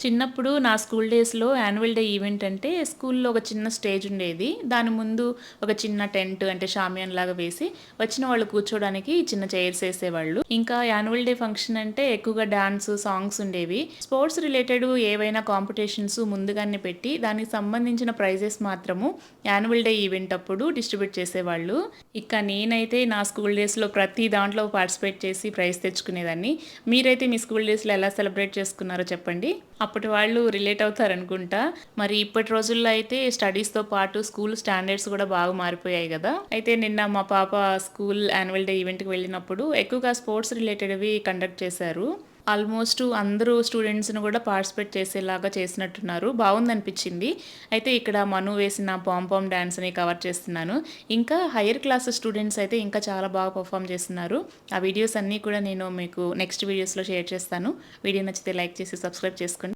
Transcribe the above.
చిన్నప్పుడు నా స్కూల్ డేస్‌లో యాన్యువల్ డే ఈవెంట్ అంటే స్కూల్‌లో ఒక చిన్న స్టేజ్ ఉండేది. దాని ముందు ఒక చిన్న టెంట్ అంటే షామియాన్‌లాగా వేసి వచ్చిన వాళ్ళు కూర్చోవడానికి చిన్న చైర్స్ ఏసేవాళ్ళు. ఇంకా యాన్యువల్ డే ఫంక్షన్ అంటే ఎక్కువగా డాన్స్, సాంగ్స్ ఉండేవి. స్పోర్ట్స్ రిలేటెడ్ ఏవైనా కాంపిటీషన్స్ ముందుగానే పెట్టి దానికి సంబంధించిన ప్రైజెస్ మాత్రము యాన్యువల్ డే ఈవెంట్ అప్పుడు డిస్ట్రిబ్యూట్ చేసేవాళ్ళు. ఇక నేనైతే నా స్కూల్ డేస్‌లో ప్రతి దాంట్లో పార్టిసిపేట్ చేసి ప్రైజ్ తెచ్చుకునేదాన్ని. మీరైతే మీ స్కూల్ డేస్‌లో ఎలా సెలబ్రేట్ చేసుకున్నారో చెప్పండి. అప్పటి వాళ్ళు రిలేట్ అవుతారనుకుంటా. మరి ఇప్పటి రోజుల్లో అయితే స్టడీస్‌తో పాటు స్కూల్ స్టాండర్డ్స్ కూడా బాగా మారిపోయాయి గదా! అయితే నిన్న మా పాప స్కూల్ యాన్యువల్ డే ఈవెంట్‌కి వెళ్ళినప్పుడు ఎక్కువగా స్పోర్ట్స్ రిలేటెడ్‌వి కండక్ట్ చేశారు. ఆల్మోస్ట్ అందరూ స్టూడెంట్స్‌ని కూడా పార్టిసిపేట్ చేసేలాగా చేసినట్టున్నారు. బావుందనిపించింది. అయితే ఇక్కడ మను వేసిన పాంపామ్ డాన్స్‌ని కవర్ చేస్తున్నాను. ఇంకా హైయర్ క్లాస్ స్టూడెంట్స్ అయితే ఇంకా చాలా బాగా పెర్ఫార్మ్ చేస్తున్నారు. ఆ వీడియోస్ అన్నీ కూడా నేను మీకు నెక్స్ట్ వీడియోస్‌లో షేర్ చేస్తాను. వీడియో నచ్చితే లైక్ చేసి సబ్స్క్రైబ్ చేసుకోండి.